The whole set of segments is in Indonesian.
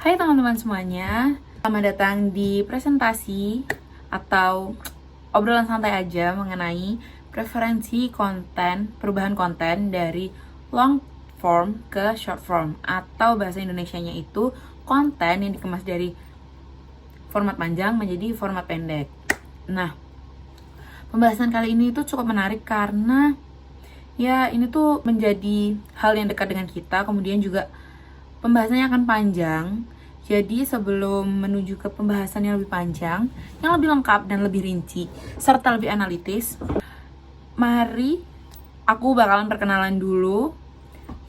Hai teman-teman semuanya, selamat datang di presentasi atau obrolan santai aja mengenai preferensi konten, perubahan konten dari long form ke short form, atau bahasa Indonesianya itu konten yang dikemas dari format panjang menjadi format pendek. Nah, pembahasan kali ini tuh cukup menarik karena ya ini tuh menjadi hal yang dekat dengan kita, kemudian juga pembahasannya akan panjang. Jadi sebelum menuju ke pembahasan yang lebih panjang, yang lebih lengkap dan lebih rinci, serta lebih analitis, mari aku bakalan perkenalan dulu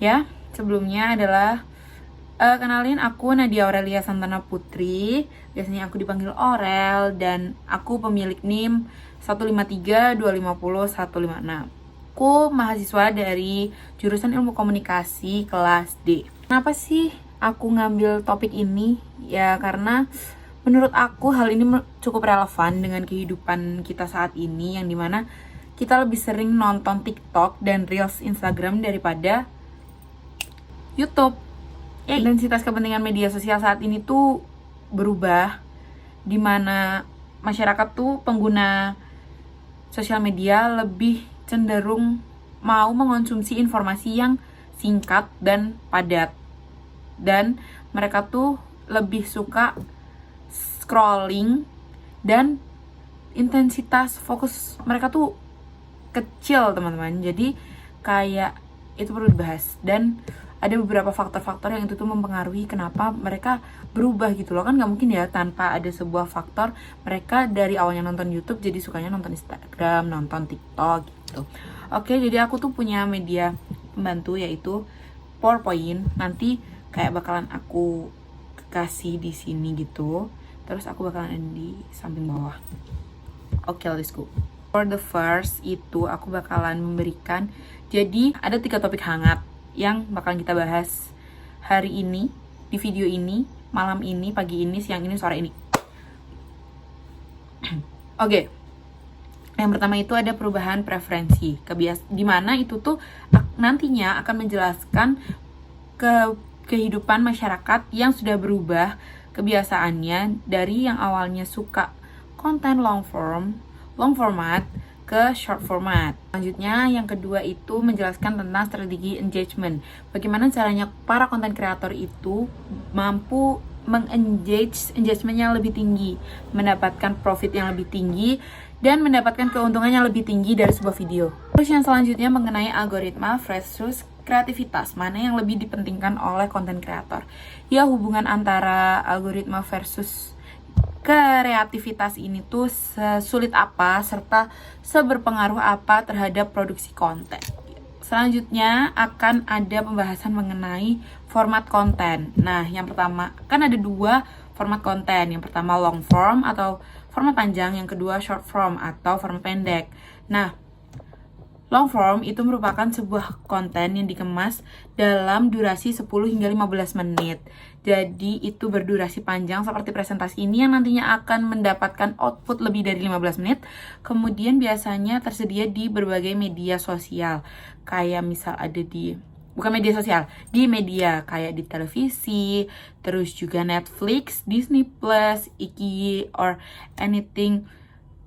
ya. Sebelumnya adalah kenalin, aku Nadia Aurelia Santana Putri. Biasanya aku dipanggil Aurel dan aku pemilik NIM 153250156. Aku mahasiswa dari jurusan Ilmu Komunikasi kelas D. Kenapa sih aku ngambil topik ini? Ya karena menurut aku hal ini cukup relevan dengan kehidupan kita saat ini, yang dimana kita lebih sering nonton TikTok dan Reels Instagram daripada YouTube. Intensitas kepentingan media sosial saat ini tuh berubah, dimana masyarakat tuh pengguna sosial media lebih cenderung mau mengonsumsi informasi yang singkat dan padat, dan mereka tuh lebih suka scrolling dan intensitas fokus mereka tuh kecil, teman-teman. Jadi kayak itu perlu dibahas, dan ada beberapa faktor-faktor yang itu tuh mempengaruhi kenapa mereka berubah gitu loh. Kan nggak mungkin ya tanpa ada sebuah faktor mereka dari awalnya nonton YouTube jadi sukanya nonton Instagram, nonton TikTok gitu. Oke, jadi aku tuh punya media pembantu yaitu PowerPoint. Nanti kayak bakalan aku kasih di sini gitu. Terus aku bakalan ada di samping bawah. Oke, let's go. For the first itu aku bakalan memberikan, jadi ada 3 topik hangat yang bakalan kita bahas hari ini, di video ini, malam ini, pagi ini, siang ini, sore ini. Oke. Yang pertama itu ada perubahan preferensi, dimana itu tuh nantinya akan menjelaskan kehidupan masyarakat yang sudah berubah kebiasaannya dari yang awalnya suka konten long format ke short format. Selanjutnya yang kedua itu menjelaskan tentang strategi engagement. Bagaimana caranya para content creator itu mampu engagementnya lebih tinggi, mendapatkan profit yang lebih tinggi, dan mendapatkan keuntungan yang lebih tinggi dari sebuah video. Terus yang selanjutnya mengenai algoritma versus kreativitas, mana yang lebih dipentingkan oleh content creator. Ya, hubungan antara algoritma versus kreativitas ini tuh sesulit apa serta seberpengaruh apa terhadap produksi konten. Selanjutnya akan ada pembahasan mengenai format konten. Nah, yang pertama kan ada 2 format konten. Yang pertama long form atau format panjang, yang kedua short form atau format pendek. Nah, long form itu merupakan sebuah konten yang dikemas dalam durasi 10 hingga 15 menit. Jadi itu berdurasi panjang seperti presentasi ini yang nantinya akan mendapatkan output lebih dari 15 menit. Kemudian biasanya tersedia di berbagai media sosial. Kayak misal ada di, bukan media sosial, di media kayak di televisi, terus juga Netflix, Disney Plus, Iki, or anything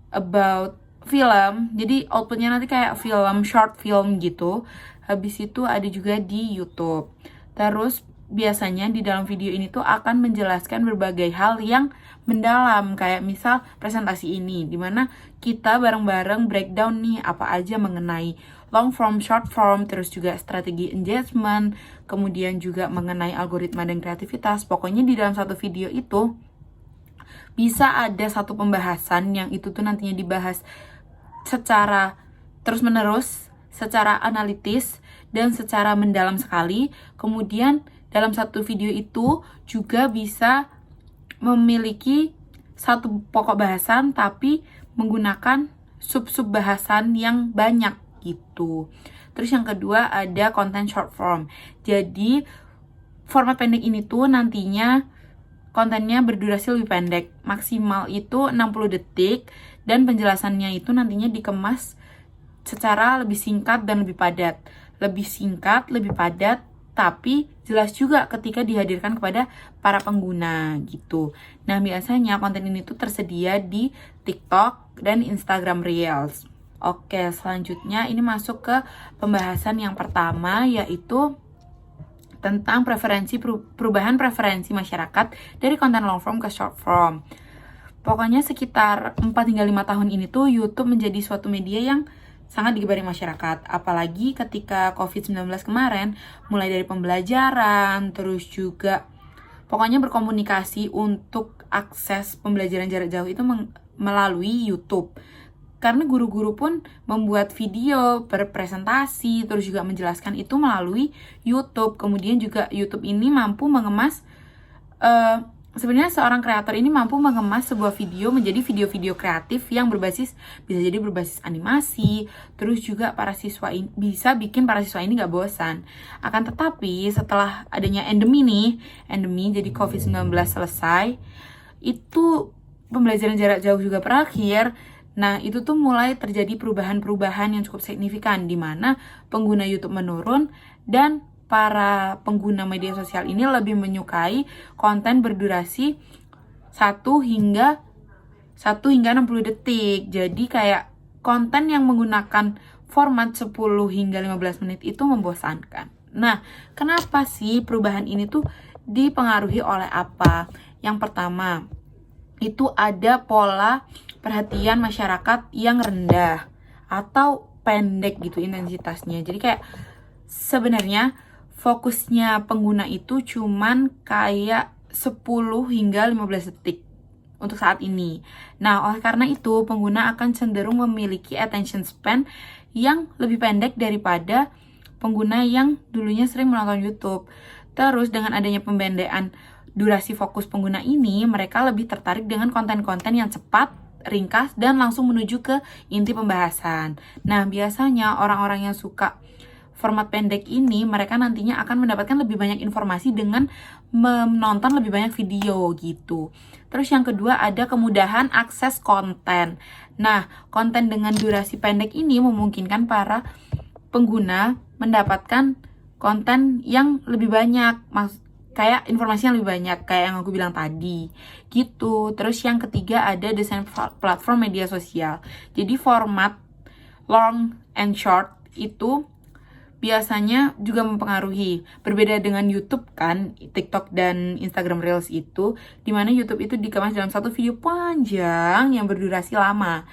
about film. Jadi outputnya nanti kayak film, short film gitu. Habis itu ada juga di YouTube. Terus biasanya di dalam video ini tuh akan menjelaskan berbagai hal yang mendalam, kayak misal presentasi ini, dimana kita bareng-bareng breakdown nih apa aja mengenai long form, short form, terus juga strategi engagement, kemudian juga mengenai algoritma dan kreativitas. Pokoknya di dalam satu video itu bisa ada satu pembahasan yang itu tuh nantinya dibahas secara terus-menerus, secara analitis, dan secara mendalam sekali. Kemudian dalam satu video itu juga bisa memiliki satu pokok bahasan tapi menggunakan sub-sub bahasan yang banyak gitu. Terus yang kedua ada konten short form. Jadi format pendek ini tuh nantinya kontennya berdurasi lebih pendek, maksimal itu 60 detik, dan penjelasannya itu nantinya dikemas secara lebih singkat dan lebih padat. Lebih singkat, lebih padat, tapi jelas juga ketika dihadirkan kepada para pengguna gitu. Nah, biasanya konten ini tuh tersedia di TikTok dan Instagram Reels. Oke, selanjutnya ini masuk ke pembahasan yang pertama, yaitu tentang perubahan preferensi masyarakat dari konten long form ke short form. Pokoknya sekitar 4 hingga 5 tahun ini tuh YouTube menjadi suatu media yang sangat digemari masyarakat, apalagi ketika COVID-19 kemarin, mulai dari pembelajaran, terus juga pokoknya berkomunikasi untuk akses pembelajaran jarak jauh itu melalui YouTube. Karena guru-guru pun membuat video, berpresentasi, terus juga menjelaskan itu melalui YouTube. Kemudian juga YouTube ini mampu mengemas sebenarnya seorang kreator ini mampu mengemas sebuah video menjadi video-video kreatif yang bisa jadi berbasis animasi, terus juga para siswa ini bisa bikin para siswa ini gak bosan. Akan tetapi setelah adanya endemi jadi COVID-19 selesai, itu pembelajaran jarak jauh juga berakhir. Nah, itu tuh mulai terjadi perubahan-perubahan yang cukup signifikan, di mana pengguna YouTube menurun dan para pengguna media sosial ini lebih menyukai konten berdurasi 1 hingga 60 detik. Jadi kayak konten yang menggunakan format 10 hingga 15 menit itu membosankan. Nah, kenapa sih perubahan ini tuh dipengaruhi oleh apa? Yang pertama, itu ada pola perhatian masyarakat yang rendah atau pendek gitu intensitasnya. Jadi kayak sebenarnya fokusnya pengguna itu cuman kayak 10 hingga 15 detik untuk saat ini. Nah, oleh karena itu pengguna akan cenderung memiliki attention span yang lebih pendek daripada pengguna yang dulunya sering menonton YouTube. Terus dengan adanya pembendekan durasi fokus pengguna ini, mereka lebih tertarik dengan konten-konten yang cepat, ringkas, dan langsung menuju ke inti pembahasan. Nah, biasanya orang-orang yang suka format pendek ini, mereka nantinya akan mendapatkan lebih banyak informasi dengan menonton lebih banyak video gitu. Terus yang kedua ada kemudahan akses konten. Nah, konten dengan durasi pendek ini memungkinkan para pengguna mendapatkan konten yang lebih banyak, kayak informasi yang lebih banyak, kayak yang aku bilang tadi gitu. Terus yang ketiga ada desain platform media sosial. Jadi format long and short itu biasanya juga mempengaruhi. Berbeda dengan YouTube kan, TikTok dan Instagram Reels itu, dimana YouTube itu dikemas dalam satu video panjang yang berdurasi lama.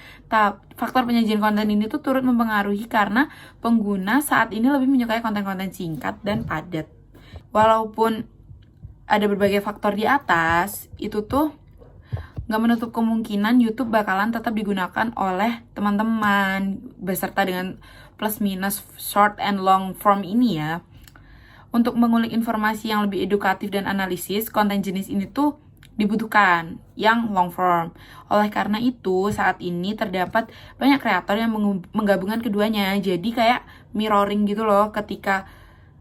Faktor penyajian konten ini tuh turut mempengaruhi karena pengguna saat ini lebih menyukai konten-konten singkat dan padat. Walaupun ada berbagai faktor di atas, itu tuh nggak menutup kemungkinan YouTube bakalan tetap digunakan oleh teman-teman beserta dengan plus minus short and long form ini ya. Untuk mengulik informasi yang lebih edukatif dan analisis, konten jenis ini tuh dibutuhkan yang long form. Oleh karena itu, saat ini terdapat banyak kreator yang menggabungkan keduanya. Jadi kayak mirroring gitu loh, ketika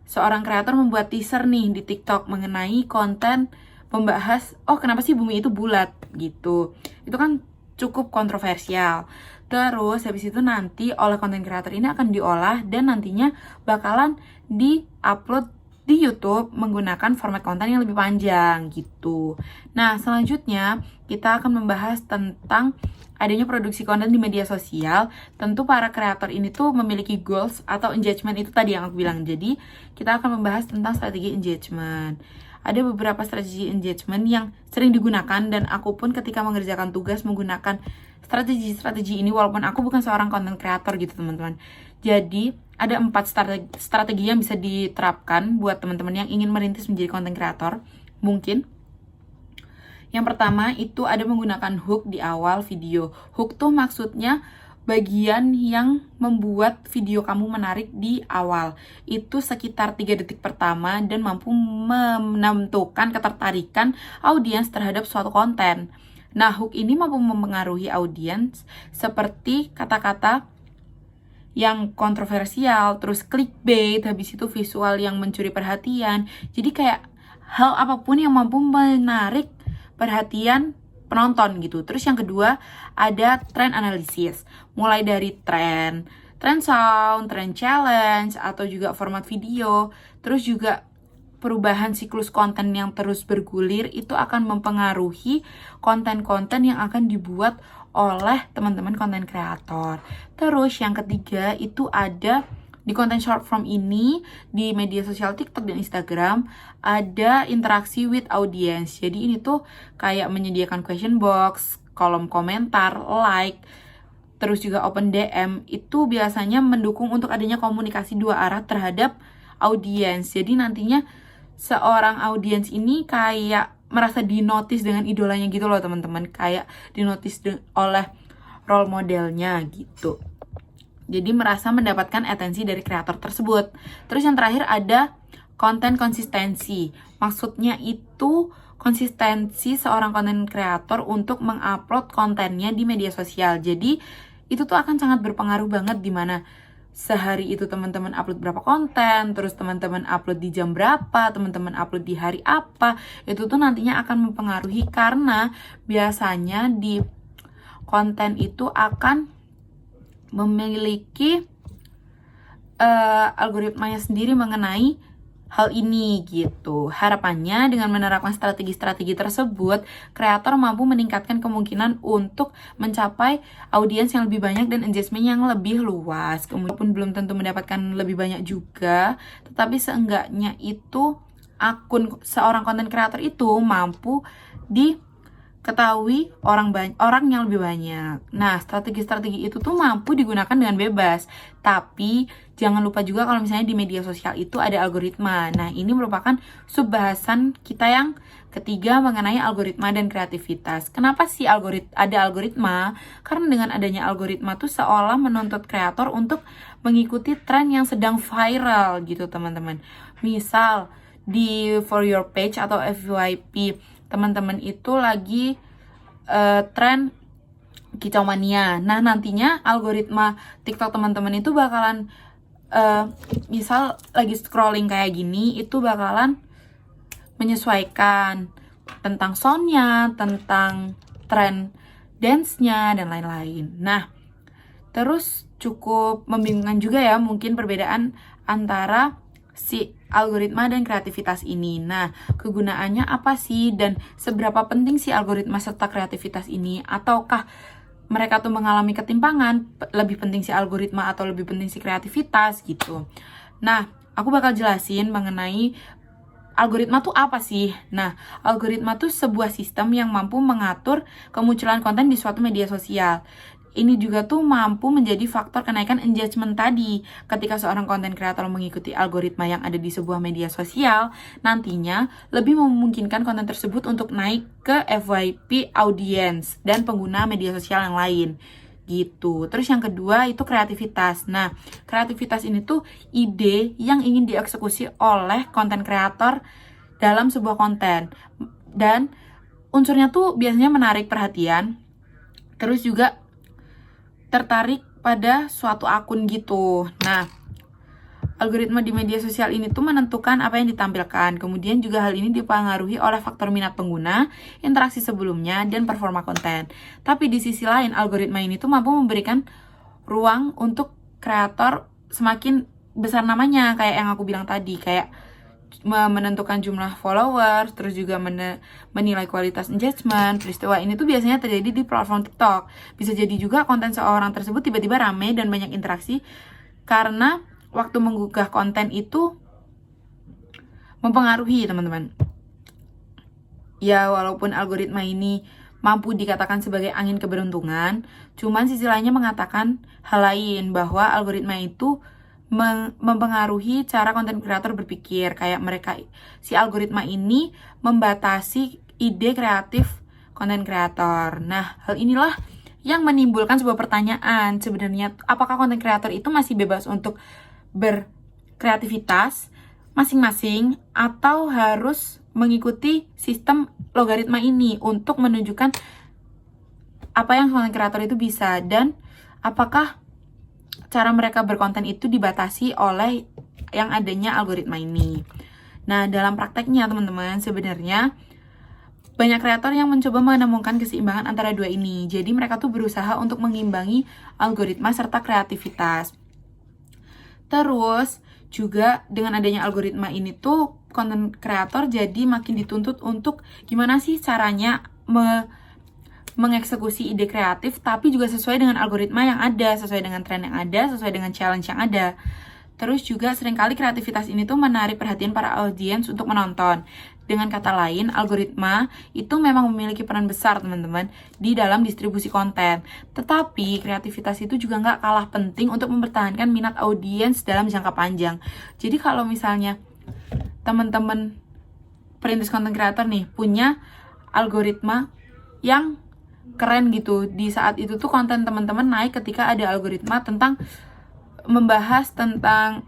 seorang kreator membuat teaser nih di TikTok mengenai konten membahas, oh kenapa sih bumi itu bulat gitu. Itu kan cukup kontroversial. Terus habis itu nanti oleh konten kreator ini akan diolah dan nantinya bakalan di-upload di YouTube menggunakan format konten yang lebih panjang gitu. Nah, selanjutnya kita akan membahas tentang adanya produksi konten di media sosial. Tentu para kreator ini tuh memiliki goals atau engagement, itu tadi yang aku bilang. Jadi, kita akan membahas tentang strategi engagement. Ada beberapa strategi engagement yang sering digunakan dan aku pun ketika mengerjakan tugas menggunakan strategi ini walaupun aku bukan seorang content creator gitu teman-teman. Jadi ada 4 strategi yang bisa diterapkan buat teman-teman yang ingin merintis menjadi content creator. Mungkin yang pertama itu ada menggunakan hook di awal video. Hook tuh maksudnya bagian yang membuat video kamu menarik di awal. Itu sekitar 3 detik pertama dan mampu menentukan ketertarikan audiens terhadap suatu konten. Nah, hook ini mampu mempengaruhi audiens seperti kata-kata yang kontroversial, terus clickbait, habis itu visual yang mencuri perhatian. Jadi kayak hal apapun yang mampu menarik perhatian penonton gitu. Terus yang kedua ada trend analysis. Mulai dari tren, trend sound, trend challenge, atau juga format video, terus juga perubahan siklus konten yang terus bergulir itu akan mempengaruhi konten-konten yang akan dibuat oleh teman-teman konten kreator. Terus yang ketiga itu ada di konten short form ini, di media sosial TikTok dan Instagram, ada interaksi with audience. Jadi ini tuh kayak menyediakan question box, kolom komentar, like, terus juga open DM, itu biasanya mendukung untuk adanya komunikasi dua arah terhadap audiens. Jadi nantinya seorang audiens ini kayak merasa dinotis dengan idolanya gitu loh teman-teman, kayak dinotis oleh role modelnya gitu. Jadi merasa mendapatkan atensi dari kreator tersebut. Terus yang terakhir ada konten konsistensi. Maksudnya itu konsistensi seorang konten kreator untuk mengupload kontennya di media sosial. Jadi itu tuh akan sangat berpengaruh banget di mana sehari itu teman-teman upload berapa konten, terus teman-teman upload di jam berapa, teman-teman upload di hari apa, itu tuh nantinya akan mempengaruhi karena biasanya di konten itu akan memiliki algoritmanya sendiri mengenai hal ini gitu. Harapannya dengan menerapkan strategi-strategi tersebut, kreator mampu meningkatkan kemungkinan untuk mencapai audiens yang lebih banyak dan engagement yang lebih luas. Kemudian belum tentu mendapatkan lebih banyak juga, tetapi seenggaknya itu akun seorang konten kreator itu mampu diketahui orang yang lebih banyak. Nah, strategi-strategi itu tuh mampu digunakan dengan bebas. Tapi jangan lupa juga kalau misalnya di media sosial itu ada algoritma. Nah, ini merupakan subbahasan kita yang ketiga mengenai algoritma dan kreativitas. Kenapa sih ada algoritma? Karena dengan adanya algoritma tuh seolah menuntut kreator untuk mengikuti tren yang sedang viral gitu, teman-teman. Misal di For Your Page atau FYP, teman-teman itu lagi tren kicau mania. Nah, nantinya algoritma TikTok teman-teman itu bakalan misal lagi scrolling kayak gini, itu bakalan menyesuaikan tentang soundnya, tentang tren dance-nya, dan lain-lain. Nah, terus cukup membingungkan juga ya mungkin perbedaan antara si algoritma dan kreativitas ini. Nah, kegunaannya apa sih dan seberapa penting sih algoritma serta kreativitas ini? Ataukah mereka tuh mengalami ketimpangan, lebih penting si algoritma atau lebih penting si kreativitas gitu. Nah, aku bakal jelasin mengenai algoritma tuh apa sih? Nah, algoritma tuh sebuah sistem yang mampu mengatur kemunculan konten di suatu media sosial. Ini juga tuh mampu menjadi faktor kenaikan engagement tadi. Ketika seorang konten kreator mengikuti algoritma yang ada di sebuah media sosial, nantinya lebih memungkinkan konten tersebut untuk naik ke FYP audience dan pengguna media sosial yang lain gitu. Terus yang kedua itu kreativitas. Nah, kreativitas ini tuh ide yang ingin dieksekusi oleh konten kreator dalam sebuah konten. Dan unsurnya tuh biasanya menarik perhatian, terus juga tertarik pada suatu akun gitu. Nah, algoritma di media sosial ini tuh menentukan apa yang ditampilkan. Kemudian juga hal ini dipengaruhi oleh faktor minat pengguna, interaksi sebelumnya, dan performa konten. Tapi di sisi lain, algoritma ini tuh mampu memberikan ruang untuk kreator semakin besar namanya, kayak yang aku bilang tadi, kayak menentukan jumlah followers, terus juga menilai kualitas engagement. Peristiwa ini tuh biasanya terjadi di platform TikTok. Bisa jadi juga konten seorang tersebut tiba-tiba rame dan banyak interaksi karena waktu menggugah konten itu mempengaruhi, teman-teman. Ya, walaupun algoritma ini mampu dikatakan sebagai angin keberuntungan, cuman sisi lainnya mengatakan hal lain, bahwa algoritma itu mempengaruhi cara konten kreator berpikir. Kayak si algoritma ini membatasi ide kreatif konten kreator. Nah, hal inilah yang menimbulkan sebuah pertanyaan. Sebenarnya apakah konten kreator itu masih bebas untuk berkreativitas masing-masing atau harus mengikuti sistem logaritma ini untuk menunjukkan apa yang konten kreator itu bisa, dan apakah cara mereka berkonten itu dibatasi oleh yang adanya algoritma ini. Nah, dalam prakteknya teman-teman, sebenarnya banyak kreator yang mencoba menemukan keseimbangan antara dua ini. Jadi mereka tuh berusaha untuk mengimbangi algoritma serta kreativitas. Terus juga dengan adanya algoritma ini tuh konten kreator jadi makin dituntut untuk gimana sih caranya mengeksekusi ide kreatif tapi juga sesuai dengan algoritma yang ada, sesuai dengan tren yang ada, sesuai dengan challenge yang ada. Terus juga seringkali kreativitas ini tuh menarik perhatian para audiens untuk menonton. Dengan kata lain, algoritma itu memang memiliki peran besar teman-teman di dalam distribusi konten. Tetapi kreativitas itu juga nggak kalah penting untuk mempertahankan minat audiens dalam jangka panjang. Jadi kalau misalnya teman-teman perintis konten kreator nih punya algoritma yang keren gitu, di saat itu tuh konten teman-teman naik ketika ada algoritma tentang membahas tentang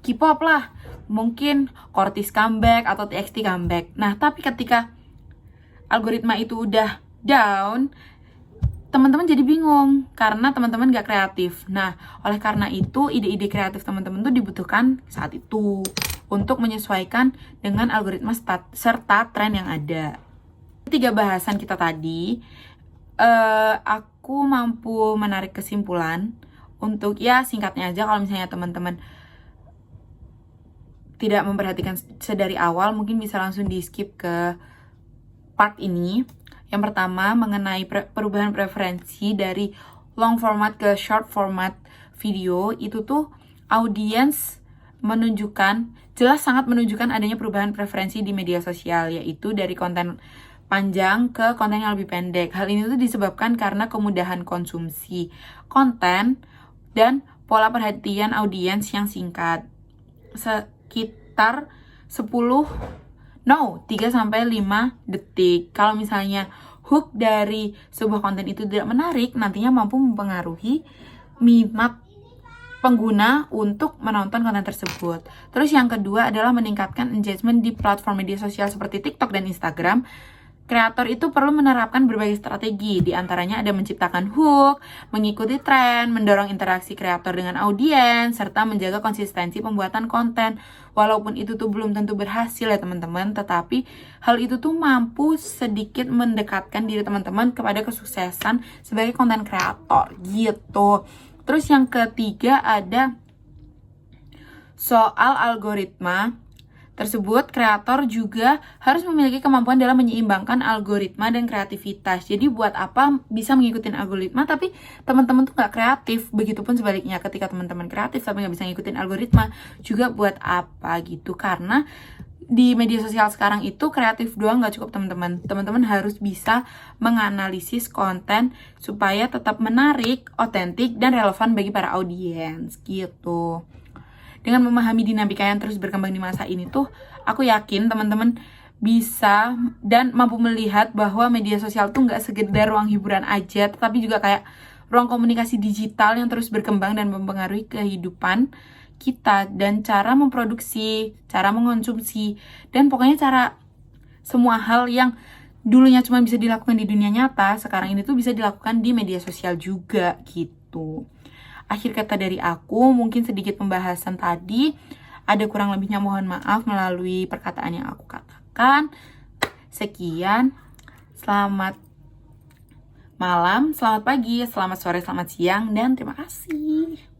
K-pop lah, mungkin Cortis comeback atau TXT comeback. Nah, tapi ketika algoritma itu udah down, teman-teman jadi bingung karena teman-teman gak kreatif. Nah, oleh karena itu ide-ide kreatif teman-teman tuh dibutuhkan saat itu untuk menyesuaikan dengan algoritma serta tren yang ada. Tiga bahasan kita tadi, aku mampu menarik kesimpulan untuk ya singkatnya aja, kalau misalnya teman-teman tidak memperhatikan sedari awal, mungkin bisa langsung di skip ke part ini. Yang pertama mengenai perubahan preferensi dari long format ke short format video, itu tuh audiens jelas sangat menunjukkan adanya perubahan preferensi di media sosial, yaitu dari konten panjang ke konten yang lebih pendek. Hal ini tuh disebabkan karena kemudahan konsumsi konten dan pola perhatian audiens yang singkat. Sekitar 3-5 detik. Kalau misalnya hook dari sebuah konten itu tidak menarik, nantinya mampu mempengaruhi minat pengguna untuk menonton konten tersebut. Terus yang kedua adalah meningkatkan engagement di platform media sosial seperti TikTok dan Instagram. Kreator itu perlu menerapkan berbagai strategi, di antaranya ada menciptakan hook, mengikuti tren, mendorong interaksi kreator dengan audiens, serta menjaga konsistensi pembuatan konten. Walaupun itu tuh belum tentu berhasil ya teman-teman, tetapi hal itu tuh mampu sedikit mendekatkan diri teman-teman kepada kesuksesan sebagai konten kreator gitu. Terus yang ketiga ada soal algoritma tersebut. Kreator juga harus memiliki kemampuan dalam menyeimbangkan algoritma dan kreativitas. Jadi buat apa bisa mengikuti algoritma tapi teman-teman tuh gak kreatif. Begitupun sebaliknya, ketika teman-teman kreatif tapi gak bisa ngikutin algoritma, juga buat apa gitu. Karena di media sosial sekarang itu kreatif doang gak cukup teman-teman. Teman-teman harus bisa menganalisis konten supaya tetap menarik, otentik, dan relevan bagi para audiens gitu. Dengan memahami dinamika yang terus berkembang di masa ini tuh, aku yakin teman-teman bisa dan mampu melihat bahwa media sosial tuh nggak sekedar ruang hiburan aja, tetapi juga kayak ruang komunikasi digital yang terus berkembang dan mempengaruhi kehidupan kita dan cara memproduksi, cara mengonsumsi, dan pokoknya cara semua hal yang dulunya cuma bisa dilakukan di dunia nyata, sekarang ini tuh bisa dilakukan di media sosial juga gitu. Akhir kata dari aku, mungkin sedikit pembahasan tadi, ada kurang lebihnya mohon maaf melalui perkataan yang aku katakan. Sekian, selamat malam, selamat pagi, selamat sore, selamat siang, dan terima kasih.